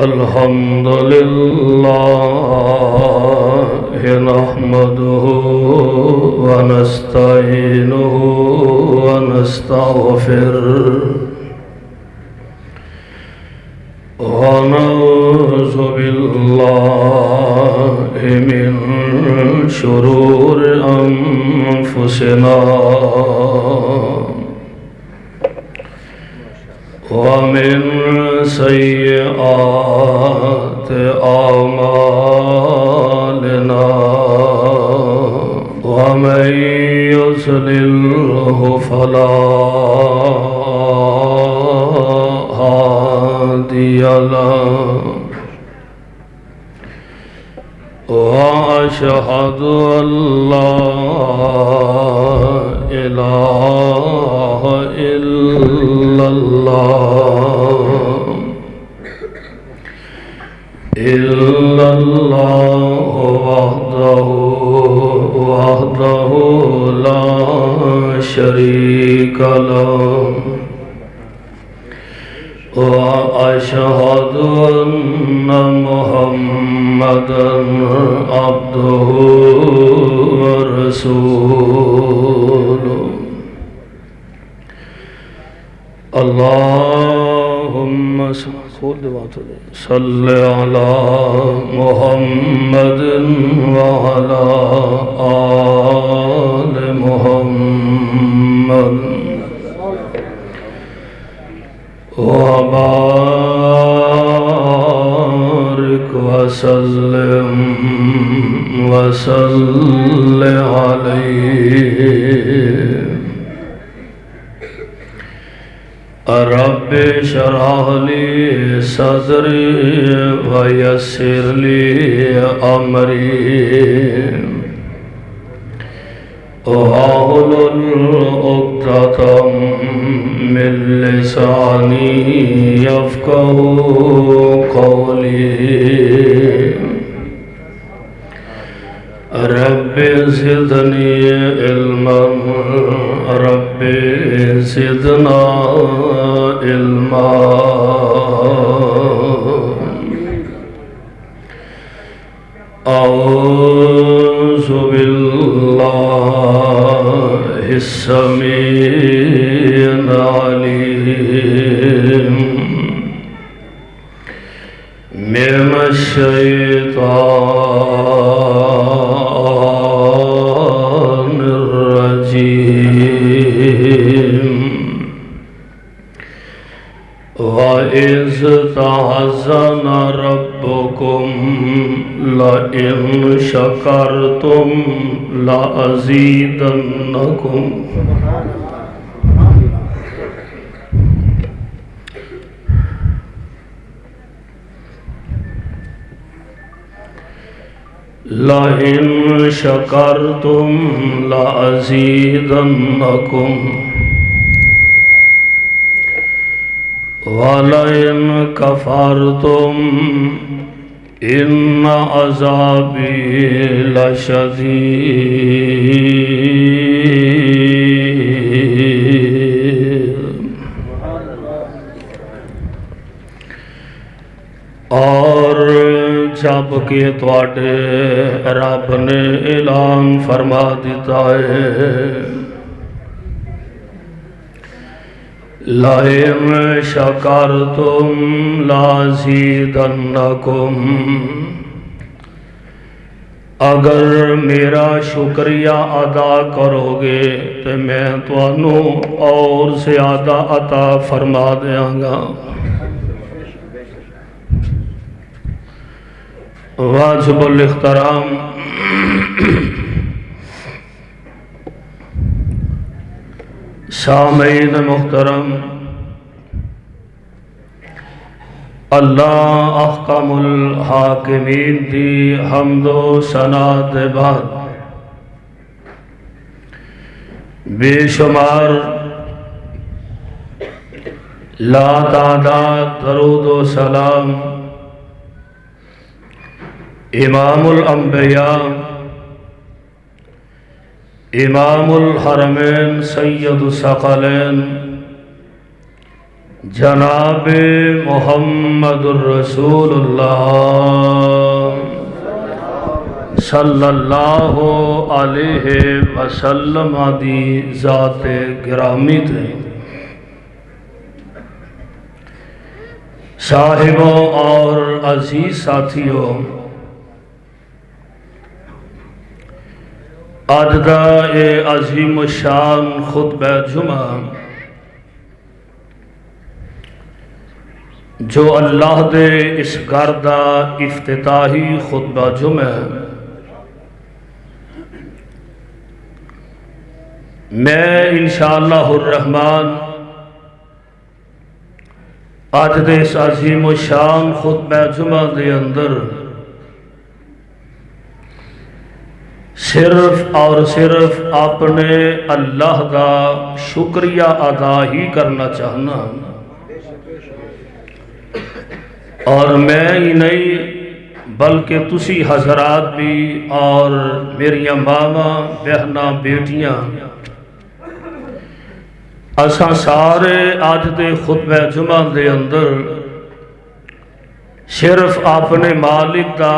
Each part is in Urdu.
الحمد لله نحمده ونستعينه ونستغفره ونعوذ بالله من شرور أنفسنا ومن سيئات أعمالنا ومن يضلله فلا هادي له وأشهد أن لا إله إلا الله وحده لا شريك له وأشهد أن محمدًا عبده ورسوله اللهم صل على محمد وعلى آل محمد وبارك وسلم عليه رب اشرح لي صدري ويسر لي أمري واحلل عقدة من لساني يفقهوا قولي رب زدني علما رب زدنا علما أعوذ بالله السميع العليم من الشيطان الرجيم وَإِذْ تَعَذَّنَ رَبُّكُمْ لَئِنْ شَكَرْتُمْ لَأَزِيدَنَّكُمْ لَئِنْ شَكَرْتُمْ لَأَزِيدَنَّكُمْ وَلَئِنْ كَفَرْتُمْ إِنَّ عَذَابِي لَشَدِيدٌ اور جب کہ تواڈے رب نے اعلان فرما دیتا ہے لَئِن شَكَرْتُمْ لَأَزِيدَنَّكُمْ اگر میرا شکریہ ادا کرو گے تو میں تانوں اور زیادہ عطا فرما دیاں گا واجب الاحترام سامعین محترم اللہ احکم الحاکمین دی حمد و ثنا دے بعد بے شمار لا تعداد درود و سلام امام الانبیاء امام الحرمین سید الثقلین جناب محمد الرسول اللہ صلی اللہ علیہ وسلم دی ذات گرامی تے صاحبوں اور عزیز ساتھیوں، آج دا اے عظیم الشان خطبہ جمعہ جو اللہ دے اس گھر دا افتتاحی خطبہ جمعہ، میں انشاءاللہ الرحمن آج دے اس عظیم الشان خطبہ جمعہ دے اندر صرف اور صرف اپنے اللہ دا شکریہ ادا ہی کرنا چاہنا، اور میں ہی نہیں بلکہ تسی حضرات بھی اور میری ماما بہناں بیٹیاں اساں سارے آج دے خطبہ جمعہ دے اندر صرف اپنے مالک دا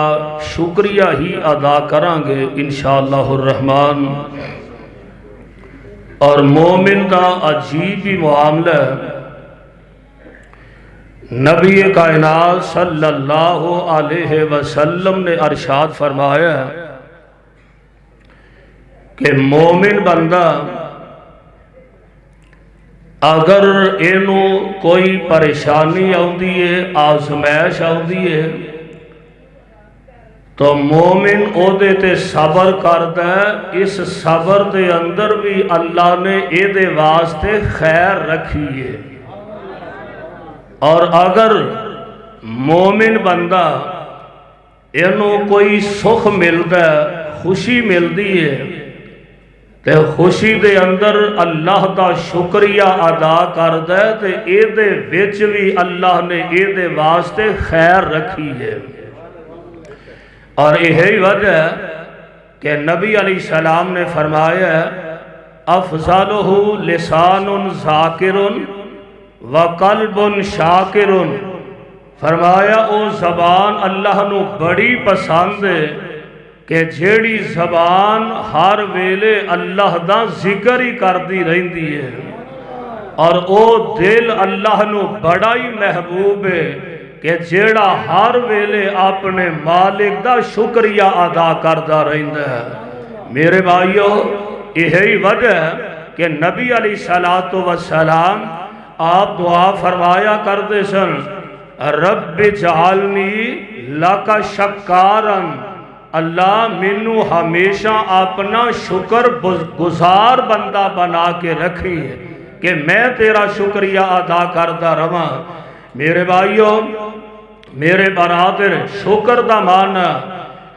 شکریہ ہی ادا کریں گے انشاءاللہ الرحمن۔ اور مومن دا عجیب ہی معاملہ نبی کائنات صلی اللہ علیہ وسلم نے ارشاد فرمایا کہ مومن بندہ اگر اینو کوئی پریشانی آؤندی ہے، آزمائش آؤندی ہے، تو مومن او دے تے صبر کردا ہے۔ اس صبر دے اندر بھی اللہ نے اے دے واسطے خیر رکھی ہے۔ اور اگر مومن بندہ اینو کوئی سکھ ملدا ہے، خوشی ملدی ہے، تے خوشی دے اندر اللہ دا شکریہ ادا کردا ہے، تے اے دے وچ بھی اللہ نے اے دے واسطے خیر رکھی ہے۔ اور یہی وجہ ہے کہ نبی علیہ السلام نے فرمایا افضلہ لسان ذاکر وقلب شاکر، فرمایا او زبان اللہ نو بڑی پسند ہے کہ جیڑی زبان ہر ویلے اللہ دا ذکر ہی کردی رہندی ہے، اور او دل اللہ نو بڑا ہی محبوب ہے کہ جیڑا ہر ویلے اپنے مالک دا شکریہ ادا کردہ رہندا ہے۔ میرے بھائیو، یہی وجہ ہے کہ نبی علیہ السلام آپ دعا فرمایا کرتے سن رب جعلنی لکا شکارن، اللہ منو ہمیشہ اپنا شکر گزار بندہ بنا کے رکھی ہے کہ میں تیرا شکریہ ادا کردہ رہاں۔ میرے بھائیوں، میرے برادر، شکر دا معنی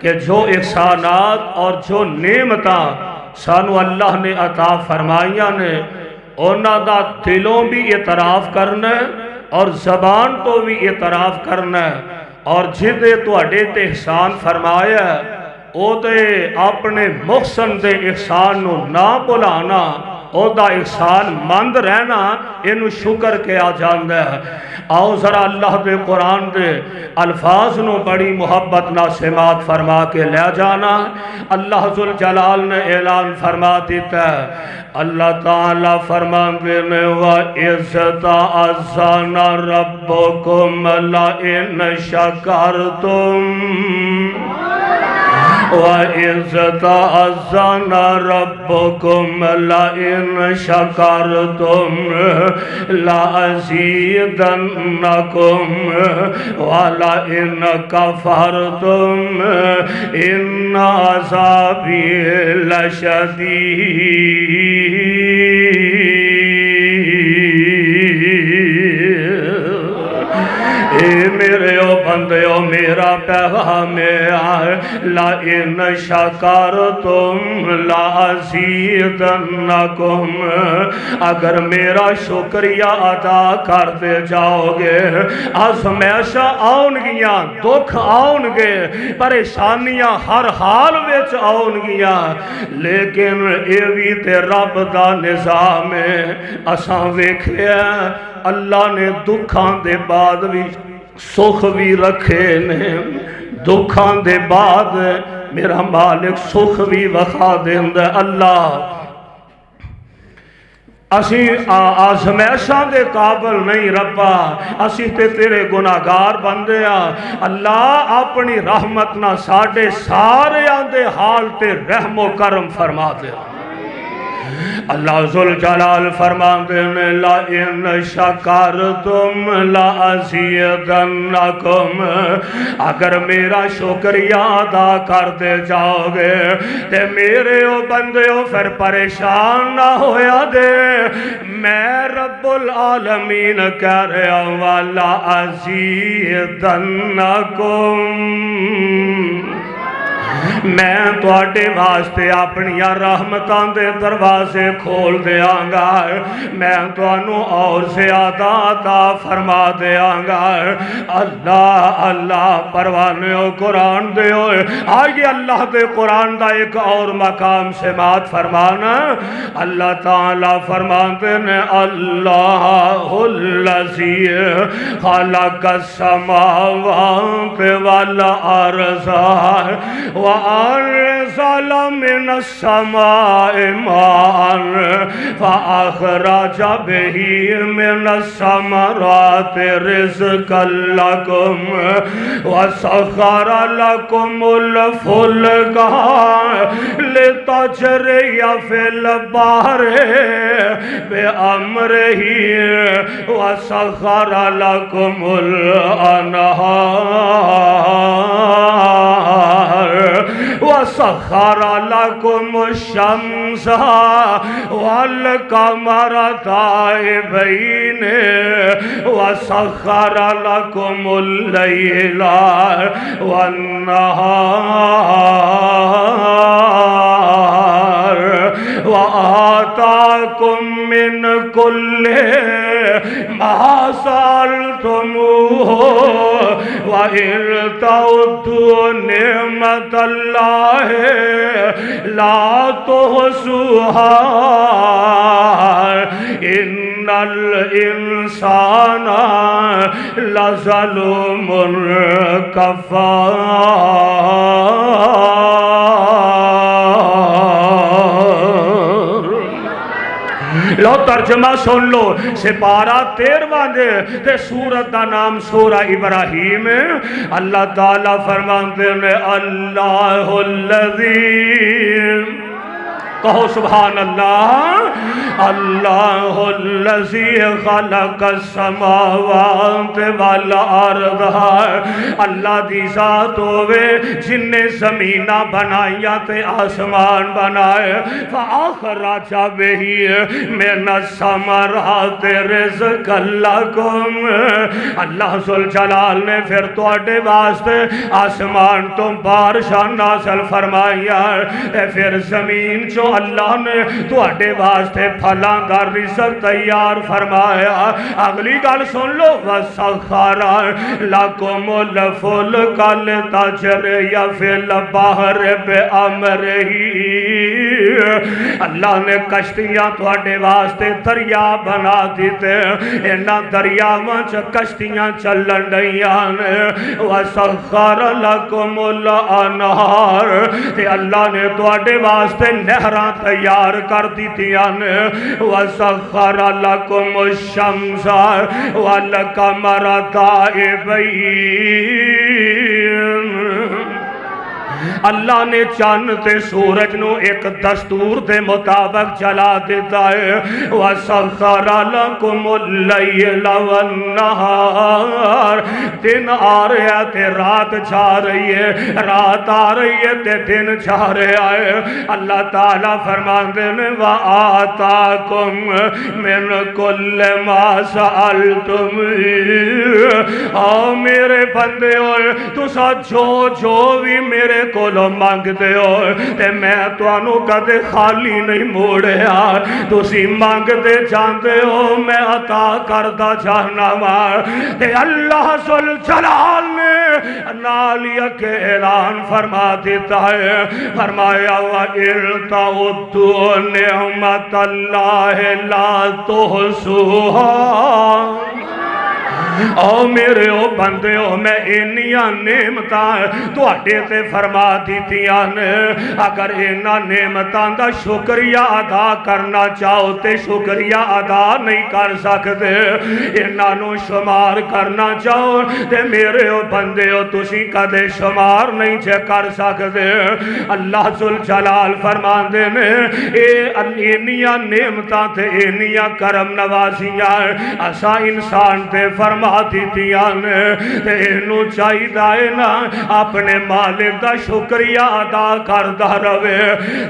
کہ جو احسانات اور جو نعمتاں سانو اللہ نے عطا فرمائیاں نے اونا دا دلوں بھی اعتراف کرنا ہے اور زبان تو بھی اعتراف کرنا ہے، اور جدے تو اڈے تے احسان فرمایا او دے اپنے محسن دے احسان نو نہ بلانا، او دا احسان مند رہنا، انو شکر کیا جاندہ ہے۔ آؤ ذرا اللہ دے قرآن دے الفاظ نو بڑی محبت نہ سماعت فرما کے لے جانا۔ اللہ ذوالجلال نے اعلان فرما دیتا ہے، اللہ تعالیٰ فرمان دینے وَإِذْ تَعَذَّنَ رَبُّكُمْ لَئِنْ شَكَرْتُمْ وَإِذْ تَعَذَّنَ رَبُّكُمْ لَئِنْ شَكَرْتُمْ لَأَزِيدَنَّكُمْ وَلَئِنْ كَفَرْتُمْ إِنَّ عَذَابِي لَشَدِيدٌ۔ اے میرے بندیو میرا پیغام ہے لئن شکرتم لأزیدنکم، اگر میرا شکریہ ادا کرتے جاؤ گے آزمائشاں آؤن گیاں، دکھ آؤن گے، پریشانیاں ہر حال وچ آؤن گیاں، لیکن اے بھی تے رب دا نظام ہے۔ اساں ویکھیا اللہ نے دکھاں دے بعد بھی سکھ بھی رکھے نے، دکھاں دے بعد میرا مالک سکھ بھی وکھا دیندا ہے۔ اللہ اسی آزمائشاں دے قابل نہیں ربا، اسی تے تیرے گناہگار بندے ہاں، اللہ اپنی رحمت نہ ساڈے سارے دے حال تے رحم و کرم فرما دے۔ اللہ ذوالجلال فرماندے نے لئن شکرتم لأزیدنکم، اگر میرا شکریہ ادا کرتے جاؤ گے تے میرے او بندیو پھر پریشان نہ ہویا دے، میں رب العالمین کہہ رہا ہوں وَلَأَزِیدَنَّکُمْ، میں تواڈے واسطے اپنی رحمتاں دے دروازے کھول دیاں گا، میں تانوں اور زیادہ عطا فرما دیاں گا۔ اللہ اللہ پروانیو قرآن دے ہوئے آئیے اللہ دے قرآن دا ایک اور مقام سماعت فرمانا۔ اللہ تعالیٰ فرماتے نے اللہ الذی خلق السماوات والارض وَأَنزَلَ مِنَ السَّمَاءِ مَاءً فَأَخْرَجَ بِهِ مِنَ الثَّمَرَاتِ رِزْقًا لَكُمْ وَسَخَّرَ لَكُمُ الْفُلْكَ لِتَجْرِيَ فِي الْبَحْرِ بِأَمْرِهِ وَسَخَّرَ لَكُمُ الْأَنْهَارَ وَسَخَّرَ لَكُمُ الشَّمْسَ وَالْقَمَرَ دَائِبَيْنِ وَسَخَّرَ لَكُمُ اللَّيْلَ وَالنَّهَارَ وَآتَاكُم مِّن كُلِّ مَا سَأَلْتُمُوهُ وَإِن تَعُدُّوا نِعْمَةَ اللَّهِ لَا تُحْصُوهَا إِنَّ الْإِنسَانَ لَظَلُومٌ كَفَّارٌ۔ لو ترجمہ سن لو، سپارہ 13 دے تے سورت دا نام سورہ ابراہیم ہے۔ اللہ تعالیٰ فرماتے ہیں اللہ الذی، کہو سبحان اللہ، اللہ الذی خلق السماوات والارض، اللہ دی ذات ہوئے جن نے زمینہ بنائیا تے آسمان بنائے، فَأَخْرَجَ بِهِ مِنَ الثَّمَرَاتِ رِزْقًا لَكُمْ، اللہ ذوالجلال نے پھر تواڈے واسطے آسمان تو بارشاں نازل فرمایا، پھر زمین جو اللہ نے تواڈے واسطے پھلاں دا رزق تیار فرمایا۔ اگلی گل سن لو، وَسَخَّرَ لَكُمُ الْفُلْكَ لِتَجْرِيَ فِي الْبَحْرِ بِأَمْرِهِ، اللہ نے کشتیاں تواڈے واسطے دریا بنا دیتے، انہاں دریاواں چ کشتیاں چلن ڈیاں نے۔ وَسَخَّرَ لَكُمُ الْأَنْهَارَ، تے اللہ نے تواڈے واسطے نہراں تیار کر دیتیاں نے۔ وَسَخَّرَ لَكُمُ الشَّمْسَ وَالْقَمَرَ دَائِبَيْنِ، اللہ نے چاند تے سورج نو ایک دستور دے مطابق چلا دیتا ہے وَسَخَّرَ لَكُمُ اللَّيْلَ وَالنَّهَارَ دن آ رہا ہے تے رات جا رہی ہے رات آ رہی ہے تے دن جا رہا ہے اللہ تعالیٰ فرماندے نے وَآتَاكُم مِّن كُلِّ مَا سَأَلْتُمْ آؤ میرے بندے ہوئے تسا جو بھی میرے کولو مانگ دے ہو تے میں توانو کدے خالی نہیں موڑیا تسی مانگ دے جاندے ہو میں عطا کردہ جانا مار تے اللہ ذوالجلال نے نالیہ کے اعلان فرما دیتا ہے فرمایا وَإِن تَعُدُّوا نِعْمَتَ اللَّهِ لَا تُحْصُوهَا او میرے او بندے ہو میں انیاں نعمتاں تو اٹھے تے فرما دیتیاں نے اگر انہاں نعمتاں دا شکریہ ادا کرنا چاہو تے شکریہ ادا نہیں کر سکتے انہاں نو شمار کرنا چاہو تے میرے او بندے ہو تسی کدے شمار نہیں چھے کر سکتے اللہ ذوالجلال فرمان دے نے اے انیاں نعمتاں تے انیاں کرم نوازیاں اسا انسان تے فرما دیتیاں نے تے انو چاہی دائے نا اپنے مالک دا شکریہ ادا کردہ روے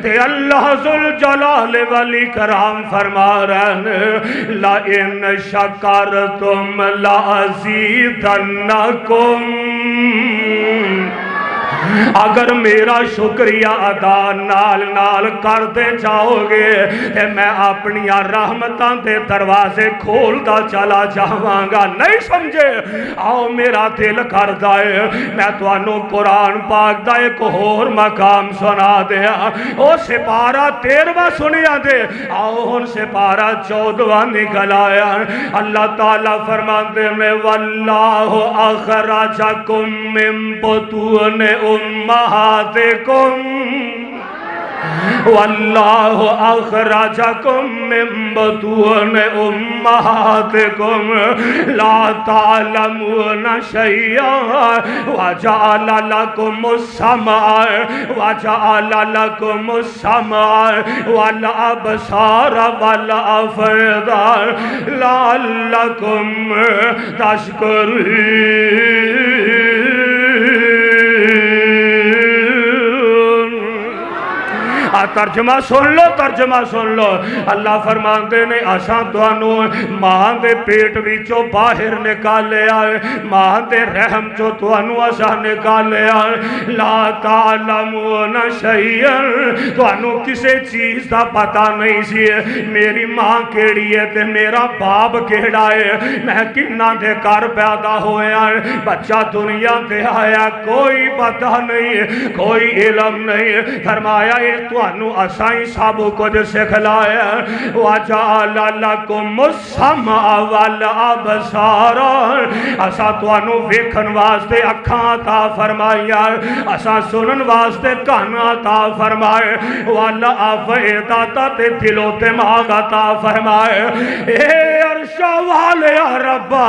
تے اللہ ذوالجلال والاکرام فرما رہے ہیں لَإِن شَكَرْتُمْ لَأَزِيدَنَّكُمْ اگر میرا شکریہ ادا نال نال کر دے جاؤ گے تے میں اپنی رحمتاں دے دروازے کھولتا چلا جاواں گا نہیں سمجھے آؤ میرا دل کر دائے میں توانو قرآن پاک دا ایک اور مقام سنا دیا او سپارہ 13واں سنیا دے آؤ ہن سپارہ 14واں نکل آیا اللہ تعالیٰ فرماندے میں واللہ اخرجکم من بطون امہاتکم واللہ اخرجکم من بطون امہاتکم لا تعلمون شیئا وجعل لکم السمع والابصار والافئدہ لعلکم تشکرون ترجمہ سن لو اللہ فرماندے نے اساں توانو ماں دے پیٹ وچوں باہر نکالے آئے ماں دے رحم چو توانو اساں نکالے آئے لا تعلمون شیئا توانو کسے چیز دا پتہ نہیں سی میری ماں کیڑی ہے تے میرا باپ کیڑا ہے میں کنہ دے کر پیدا ہوئے آئے بچہ دنیا دے آیا کوئی پتہ نہیں کوئی علم نہیں فرمایا توانو اسائیں سب کچھ سکھلایا وَجَعَلَ لَكُمُ السَّمْعَ وَالْأَبْصَارَ اسا توانو ویکھن واسطے اکھاں عطا فرمایا اسا سنن واسطے کان عطا فرمائے وَالْأَفْئِدَةَ تے دل و دماغ عطا فرمائے اے عرش والے ربا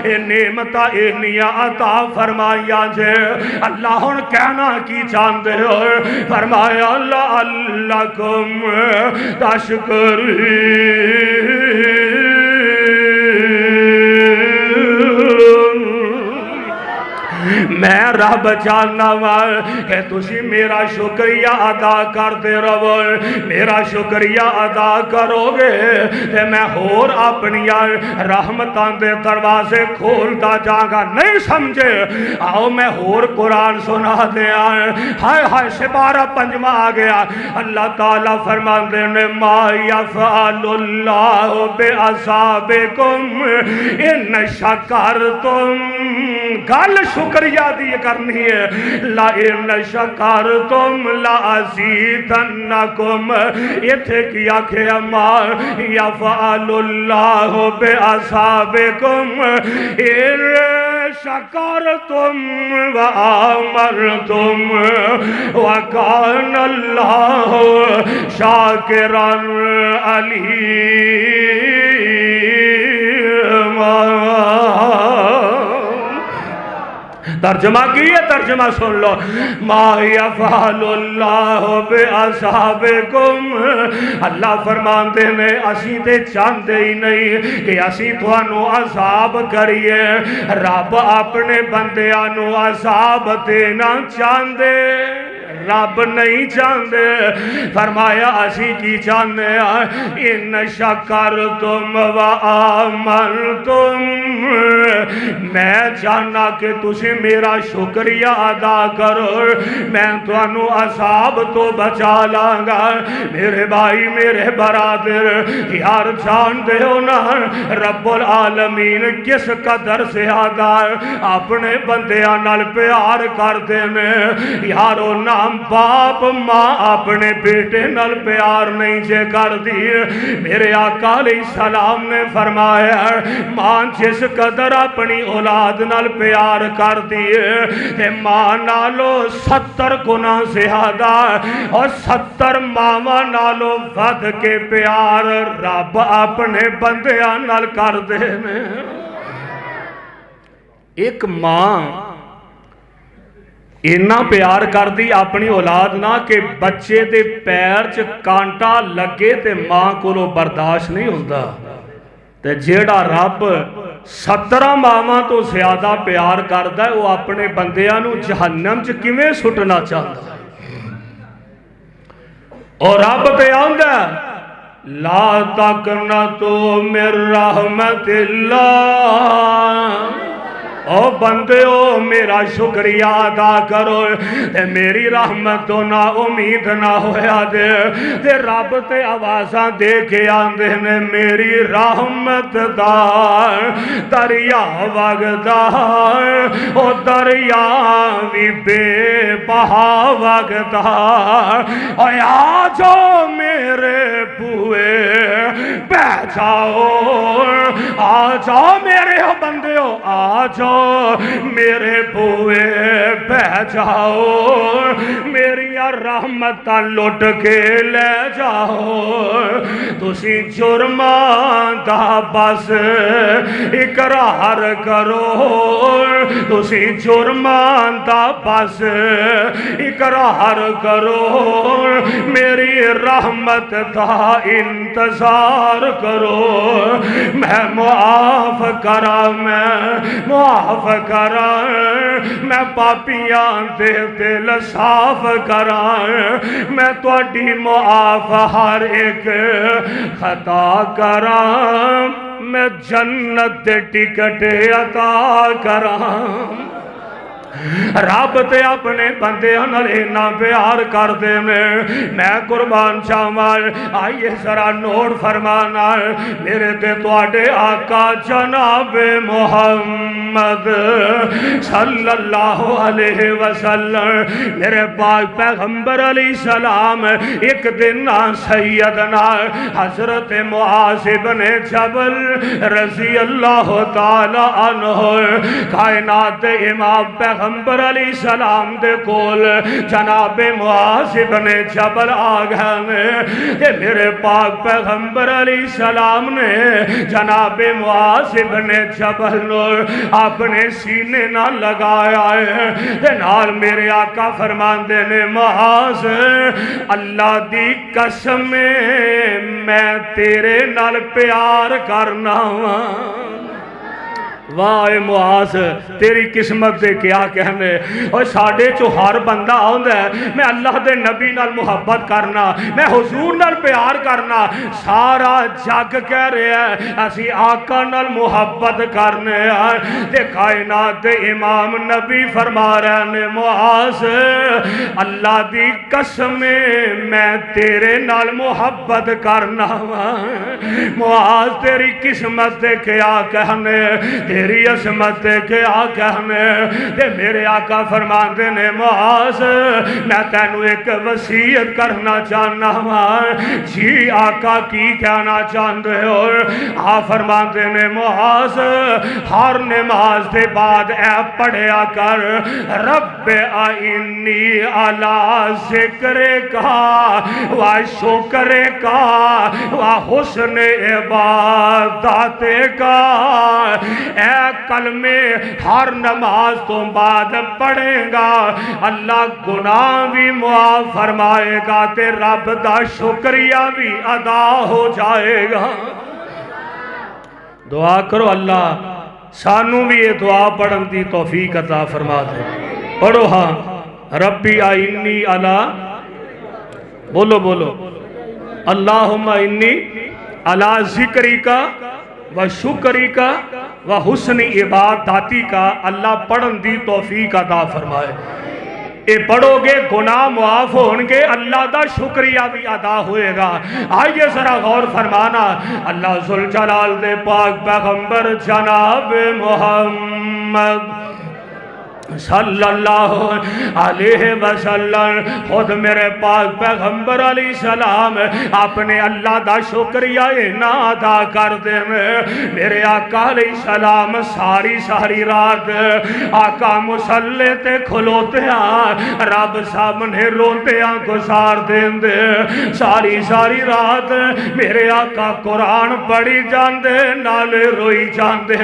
اے نعمت انیا عطا فرمایا جے اللہ ہن کہنا کی چاندے ہو فرمایا لعلکم میں رب جاننا وال کہ تسی میرا شکریہ ادا کرتے رہو میرا شکریہ ادا کرو گے تے میں اور اپنی رحمتاں دے دروازے کھولتا جاگا نہیں سمجھے آؤ میں اور قرآن سنا دیا ہائے ہائے سپارہ 5واں آ گیا اللہ تعالیٰ فرمان دینے ما یفعل اللہ بعذابکم ان شکرتم گل شکریہ دی کرنی ہے لَإِنَّ شَكَرْتُمْ لَأَزِيدَنَّكُمْ یہ تھے کیا کہ امار يَفْعَلُ اللَّهُ بِعَذَابِكُمْ إِن شَكَرْتُمْ وَآمَنْتُمْ وَكَانَ اللَّهُ شَاكِرًا عَلِيمًا ترجمہ کی ہے، ترجمہ سن لو، ما یفعل اللہ بأصحابکم، اللہ فرماندے نے اسی تے چاہتے ہی نہیں کہ اسی تھانو عذاب کریے، رب اپنے بندیانو عذاب دینا چاہتے، رب نہیں چاہتے، فرمایا اسی کی چاہتے ہیں، ان شکرتم و آمنتم، میں چاہنا کہ تسی میرا شکریہ ادا کرو، میں تانوں عذاب تو بچا لانگا۔ میرے بھائی میرے برادر یار جانتے ہو نا رب العالمین کس قدر زیادہ اپنے بندیاں نال پیار کرتے ہیں، یارو نام باپ ماں اپنے بیٹے نال پیار نہیں جے کر دی۔ میرے آقا علیہ السلام نے فرمایا ماں جس قدر اپنی اولاد نال پیار کر دیے، ماں نالو 70 گنا زیادہ اور 70 ماما نالو ود کے پیار رب اپنے بندیاں نال کر دینے۔ ایک ماں اینا پیار کر دی اپنی اولاد نہ کہ بچے دے پیر چ کانٹا لگے تے ماں کو برداشت نہیں ہوتا، تے جیڑا رب 17 ماواں تو زیادہ پیار کردا ہے وہ اپنے بندیاں نو جہنم چ کیویں سٹنا چاہتا ہے۔ اور رب تے آندا لا تقنطوا من رحمت اللہ، او بندیو میرا شکریہ ادا کرو، تے میری رحمت تو نا امید نہ ہویا دے، تے رب تے آوازاں دے کے آندے نے میری رحمت دا دریا وگدا، او دریا بھی بے بہا وگدا، او آ جاؤ میرے بوئے بہ جاؤ، آ جاؤ میرے بندیو آ جاؤ میرے بوئے بہ جاؤ، میری رحمت لٹ کے لے جاؤ، تسی جرمان دا بس اقرار کرو، تسی جرمان دا بس اقرار کرو، میری رحمت دا انتظار کرو، میں معاف کرا میں معاف کرا، میں پاپیاں دے دل صاف کرا، میں تواڈی معاف ہر ایک خطا کرا، میں جنت دے ٹکٹ عطا کرا۔ رب تے اپنے بندے نال اینا پیار کر دے میں قربان چاواں، آئیے ذرا نوٹ فرمانا میرے تے تواڈے آقا جناب محمد صلی اللہ علیہ وسلم، میرے پاک پیغمبر علیہ السلام ایک دن سیدنا حضرت معاذ بن جبل رضی اللہ تعالی عنہ کائنات امام پیغمبر علیہ السلام دے کول جناب معاذ بن جبل آ گئے، کہ میرے پاک پیغمبر علیہ السلام نے جناب معاذ بن جبل نو اپنے سینے نہ لگایا ہے، تے نال میرے آقا فرماندے نے معاذ اللہ دی قسم میں تیرے نال پیار کرنا ہوں۔ واہ معاذ تیری قسمت دے کیا کہنے، اور ساڑھے چو ہر بندہ آندا ہے میں اللہ دے نبی نال محبت کرنا، میں حضور نال پیار کرنا، سارا جگ کہہ رہے ہیں اسی آقا نال محبت کرنے ہیں، تے کائنات دے امام نبی فرما رہے ہیں معاذ اللہ دی قسم میں تیرے نال محبت کرنا، معاذ تیری قسمت دے کیا کہنے، تیری عظمت دے کیا کہنے، تے میرے آقا فرماندے نے معاذ میں تینوں ایک وصیت کرنا چاہنا ہوں۔ جی آقا کی کہنا چاہتے ہو؟ آپ فرماندے نے معاذ ہر نماز دے بعد اے پڑھیا کر رب آئینی علی ذکر کا و شکر کا و حسن عبادت کا، کلمے ہر نماز تو بعد پڑھے گا اللہ گناہ بھی معاف فرمائے گا تے رب دا شکریہ بھی ادا ہو جائے گا۔ دعا کرو اللہ سانو بھی یہ دعا پڑھن دی توفیق عطا فرما دے۔ پڑھو ہاں ربی آئینی علی، بولو بولو، اللہم انی علی ذکری کا و شکری کا و حسن عباداتی کا اللہ پڑھن دی توفیق عطا فرمائے۔ اے پڑھو گے گناہ معاف ہون گے، اللہ دا شکریہ بھی ادا ہوئے گا۔ آئیے ذرا غور فرمانا، اللہ ذوالجلال دے پاک پیغمبر جناب محمد صلی اللہ علیہ وسلم خود میرے پاک پیغمبر علیہ السلام اپنے اللہ دا شکریہ نہ ادا کر دے۔ میرے آقا علیہ السلام ساری رات آقا مصلی تے کھلوتے ہیں، رب سامنے روتے ہیں گزار دیں دے۔ ساری رات میرے آقا قرآن پڑھی جاندے نالے روئی جاندے۔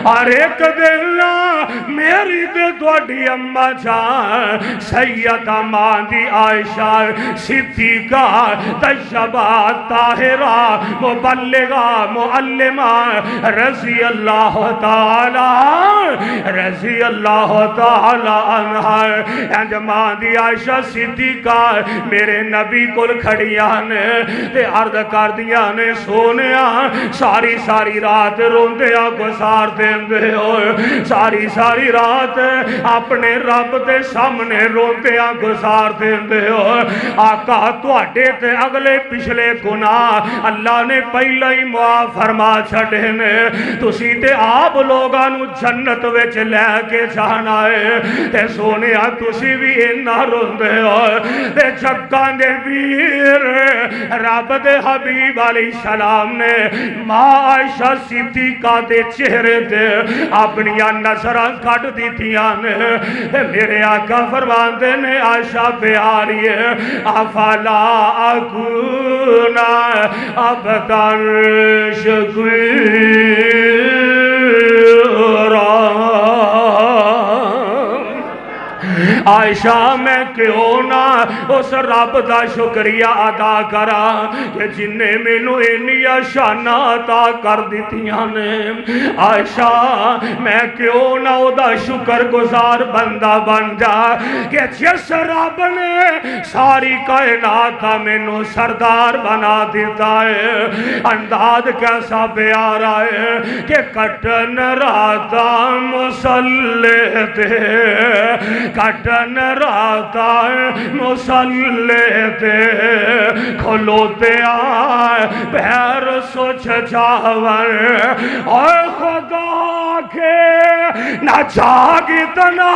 ہر ایک دن میری دوڑی اماں جان سیدہ ماں دی عائشہ صدیقہ طیبہ طاہرہ مبلغہ معلمہ رضی اللہ تعالی عنہ انج ماں دی عائشہ صدیقہ میرے نبی کل کھڑیاں نے تے عرض کر دیاں نے سونیا ساری رات روندیاں گزار دیندے ہوئے، ساری رات اپنے رب دے سامنے روندیاں گزار دیندے ہو۔ آقا تواڈے تے اگلے پچھلے گناہ اللہ نے پہلا ہی معاف فرما چھڑے نے، تسی تے آپ لوگاں نو جنت وچ لے کے جانا ہے تے سونیا تسی بھی انہاں روندے ہو۔ تے جگاں دے ویر رب دے حبیب علیہ السلام نے ماں عائشہ صدیقہ دے چہرے تے اپنیاں نظراں کٹ دیتیاں نے۔ میرے آقا فرماندے نے عائشہ پیاری افلا اکونا ابدر شکورا، عائشہ میں کیوں نہ اس رب دا شکریہ ادا کرا کہ جن نے مینو اینیا شانہ عطا کر دیتیاں نے۔ عائشہ میں کیوں نہ او دا شکر گزار بندہ بن جا کہ جس رب نے ساری کائنات مینو سردار بنا دیتا ہے۔ انداز کیسا پیارا ہے کہ کٹن راتا مسلح تے، کٹن راتا مسلح تے، کھلوتے آئے پیر سوچ جاور، اور خدا کے نہ جاگتنا،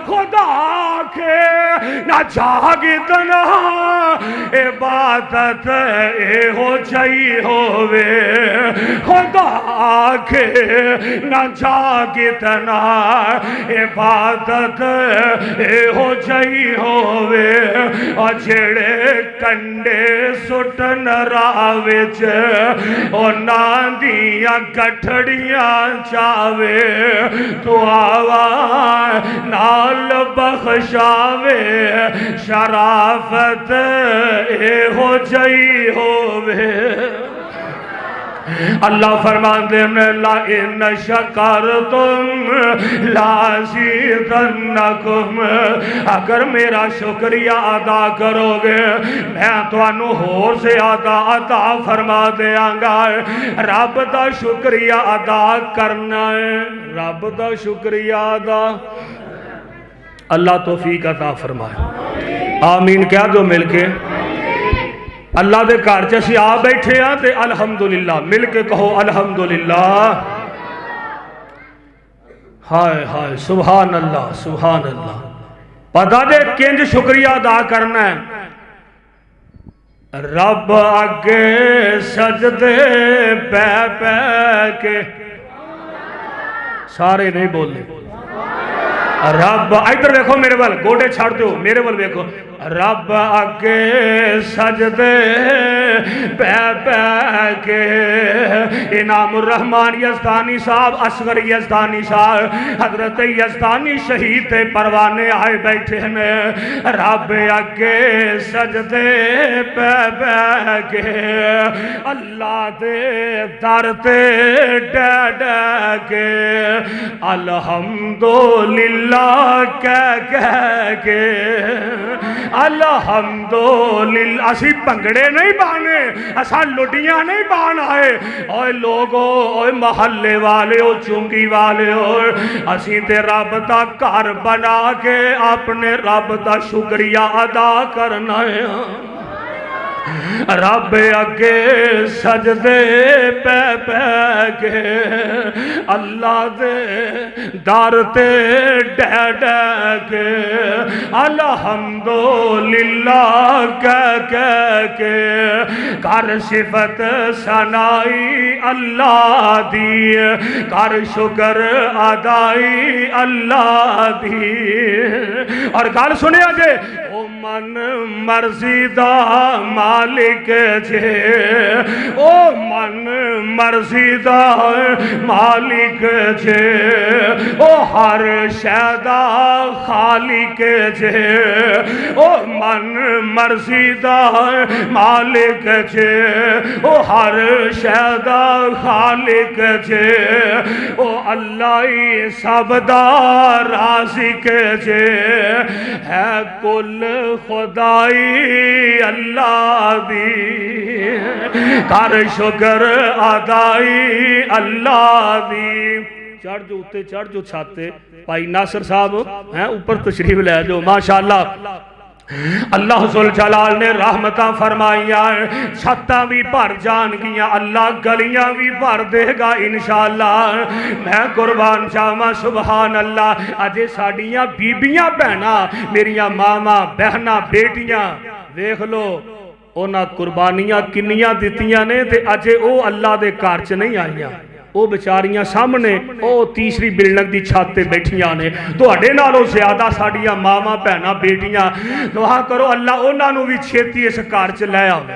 خدا کے نہ جاگتنا، عبادت اے ہو جائی ہوئے، خدا کے نہ جاگتنا، عبادت اے ہو جائی ہوئے، اور جڑے کنڈے سٹن راوچ اور ناندیاں گٹھڑیاں چاوے تو آوان نال بخشاوے، شرافت اے ہو جائی ہوئے۔ اللہ فرماندے میں لَإِنَّ شَكَرْتُمْ لَأَزِيدَنَّكُمْ، اگر میرا شکریہ ادا کرو گے میں تانوں ہور سے عطا فرما دیاں گا۔ رب دا شکریہ ادا کرنا ہے، رب دا شکریہ ادا، اللہ توفیق عطا فرمائے۔ آمین کہہ دو مل کے۔ اللہ دے گھر چ اسی آ بیٹھے ہاں تے الحمدللہ مل کے کہو الحمدللہ۔ ہائے ہائے سبحان اللہ سبحان اللہ۔ پتہ دے کنج شکریہ ادا کرنا ہے، رب آگے سجدے پہ کے، سارے نہیں بولے، رب ادھر دیکھو میرے وال، گوڑے چھاڑ دو میرے وال دیکھو، رب اگے سجدے پہ پہ کے انعام الرحمان یزدانی صاحب، اصغر یزدانی صاحب، حضرت یزدانی شہید پروانے آئے بیٹھے نے، رب اگے سجدے پہ پہ کے اللہ دے در تے ڈہ ڈہ کے الحمدللہ کہہ کے الحمدللہ اسی پنگڑے نہیں بانے، اسا لڈیاں نہیں بان آئے، اوے لوگو اوے محلے والے او چونگی والے اور اسی تے رب دا گھر بنا کے اپنے رب دا شکریہ ادا کرنا ہے۔ رب اگے سجدے پہ پہ کے اللہ دے در تے ڈہ ڈہ کے الحمدللہ کہہ کے کر صفت ثنائی اللہ دی، کر شکر ادائی اللہ دی۔ اور گل سنیا جے او من مرضی دا مالک جے، او من مرضی دا مالک جے، او ہر شے دا خالق جے، او من مرضی دا مالک جے، او ہر شے دا خالق جے، او اللہ ہی سب دا رازق جے، ہے کل خدائی اللہ دی، کر شکر ادائی اللہ دی۔ چڑھ جو اتے چڑھ جو چھاتے پائی ناصر صاحب ہیں اوپر تشریف لے جو ماشاءاللہ اللہ ذوالجلال نے رحمتاں فرمائیاں، چھتاں بھی بھر جان گیاں، اللہ گلیاں بھی بھر دے گا انشاءاللہ۔ میں قربان جاواں سبحان اللہ۔ اجے ساڈیاں بیبیاں بہناں، میریاں ماما بہناں بیٹیاں ویکھ لو اونا قربانیاں کنیاں دتیاں نے تے اجے او اللہ دے گھر چ نہیں آئیاں، او بیچاریاں سامنے او تیسری بلڈنگ دی چھت تے بیٹھیاں نے۔ تہاڈے نالوں زیادہ ساڈیاں ماواں بہناں بیٹیاں، دعا کرو اللہ انہاں نوں وی چھیتی اس گھر چ لے آوے۔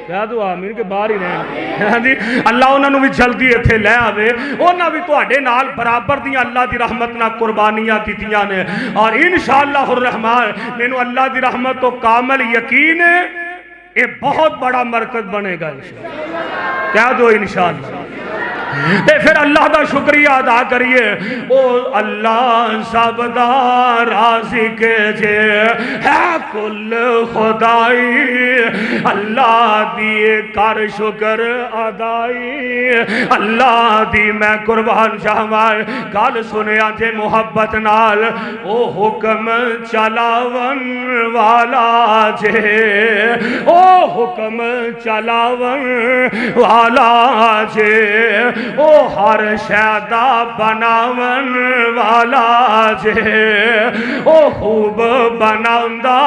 کہہ دو آمین کہ باہر ہی رہن، اللہ انہاں نوں وی جلدی ایتھے لے آوے، انہاں وی تہاڈے نال برابر دیاں اللہ دی رحمت نال قربانیاں دتیاں نے، اور انشاءاللہ الرحمن مینوں اللہ دی رحمت تو کامل یقین ہے یہ بہت بڑا مرکز بنے گا انشاءاللہ۔ کہہ دو انشاءاللہ۔ تے پھر اللہ دا شکریہ ادا کریے، او اللہ سب دا رازق جے، ہے کل خدائی اللہ دی، کر شکر ادائی اللہ دی۔ میں قربان جاواں گل سنیا جے محبت نال، او حکم چلاون والا جے، او حکم چلاون والا جے، او ہر شیدہ بناون والا جے، او خوب بناوندا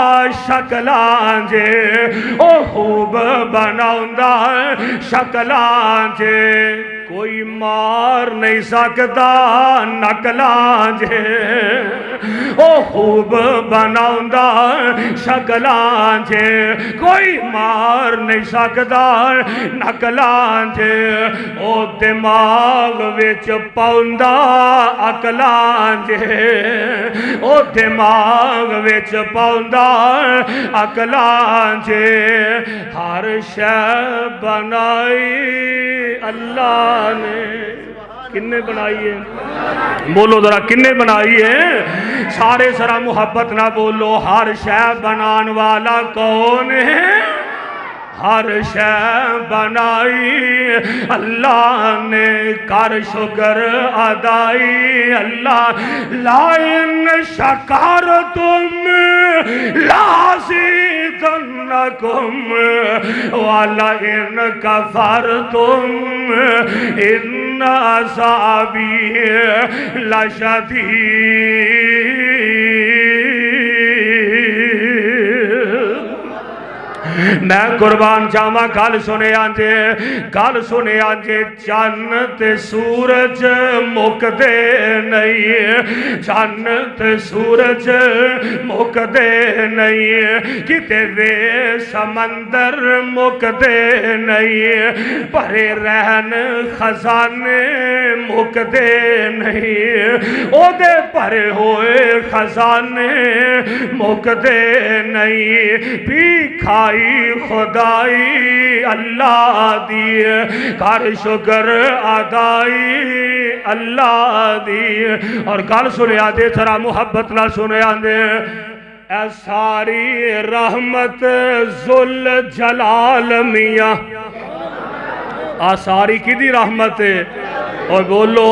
شکلان جے، او خوب بناوندا شکلان جے، کوئی مار نہیں سکتا نقلان جے، او خوب بناوندا شکلان جے، کوئی مار نہیں سکتا نقلان جے، او دماغ وچ پاوندا عقلان جے، او دماغ وچ پاوندا عقلان جے، ہر شے بنائی اللہ نے۔ کنے بنائی ہے؟ بولو ذرا کنے بنائی ہے؟ سارے ذرا محبت نہ بولو، ہر شے بنان والا کون ہے؟ ہر شے بنائی اللہ نے، کر شکر ادائی اللہ۔ لائن شکرتم لازیدنکم ولئن کفرتم ان عذابی لشدید۔ میں قربان جاواں گل سنے آنجے گل سنے آنجے چن تے سورج مکدے نہیں چن تے سورج مکدے نہیں کتے وے سمندر مکدے نہیں بھرے رہن خزانے مکدے نہیں او دے بھرے ہوئے خزانے مکدے نہیں بھی کھائی خدائی اللہ دی کر شکر ادائی اللہ دی اور گل سنیا دے ذرا محبت نہ سنیا دے اے ساری رحمت ذل جلال میاں آ ساری کی دی رحمت ہے اور بولو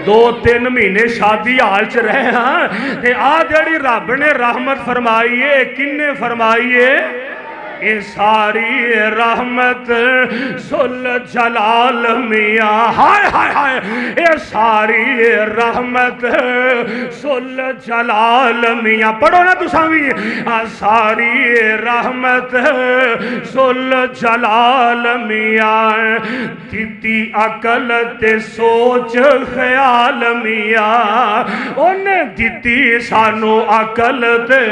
دو تین مہینے شادی حال چ رہے ہیں تے آ جڑی رب نے رحمت فرمائی ہے کنے فرمائی ہے اے ساری رحمت ذل جلال میاں ہائے ہائے ہائے اے ساری رحمت ذل جلال میاں پڑھو نا تو سامی ساری رحمت ذل جلال میاں دیتی عقل تے سوچ خیال میاں انہیں دیتی سانو عقل تے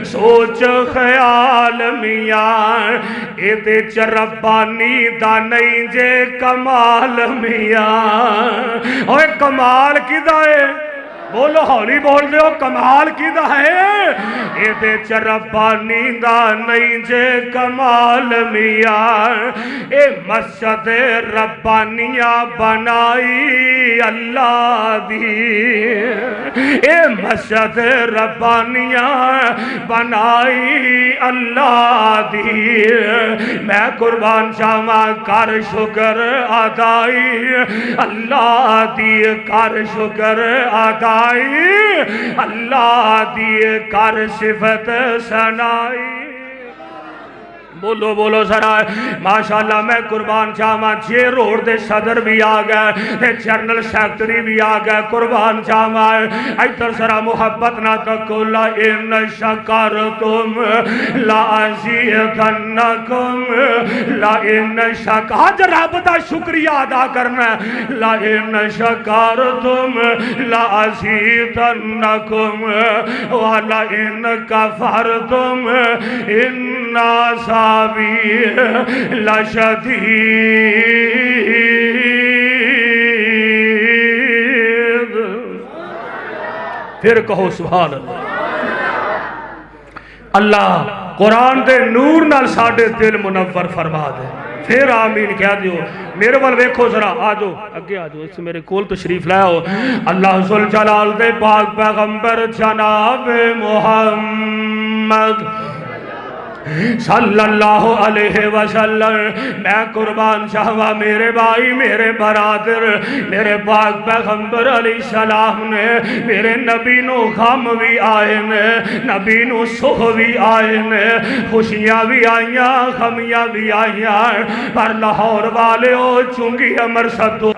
سوچ خیال میاں اے تے چربانی دا نہیں جے کمال میاں اوے کمال کی دائے بولو ہولی بول دے ہو کمال کی دا ہے اے دے چربانی دا نہیں جے کمال میاں اے مسجد ربانیاں بنائی اللہ دی اے مسجد ربانیاں بنائی اللہ دی میں قربان جاواں کر شکر ادائی اللہ دی کر شکر ادائی اللہ دی کر صفت سنائی بولو بولو ذرا ماشاءاللہ میں قربان جاواں جے روڈ دے صدر بھی آ گئے تے جنرل سیکٹری بھی آ گئے قربان جاواں ادھر ذرا محبت نہ تکو لا ان شکرتم لا ازیدنکم لا ان آج رب دا شکریہ ادا کرنا لا ان شکرتم لا ازیدنکم ولا ان کفرتم ان عذابی لشدید پھر کہو سبحان اللہ قرآن دے نور نال ساڑھے دل منور فرما دے پھر آمین کہہ دیو میرے وال ویکھو ذرا آجو اگے آجو اس میرے کول تشریف لائے ہو اللہ ذوالجلال دے پاک پیغمبر جناب محمد صلی اللہ علیہ وسلم میں قربان چاہوا میرے بھائی میرے برادر میرے پاک پیغمبر علیہ السلام نے میرے نبی نو غم بھی آئے نے نبی نو سکھ بھی آئے نے خوشیاں بھی آئیاں غمیاں بھی آئیاں پر لاہور والے ہو چونگی امر ستو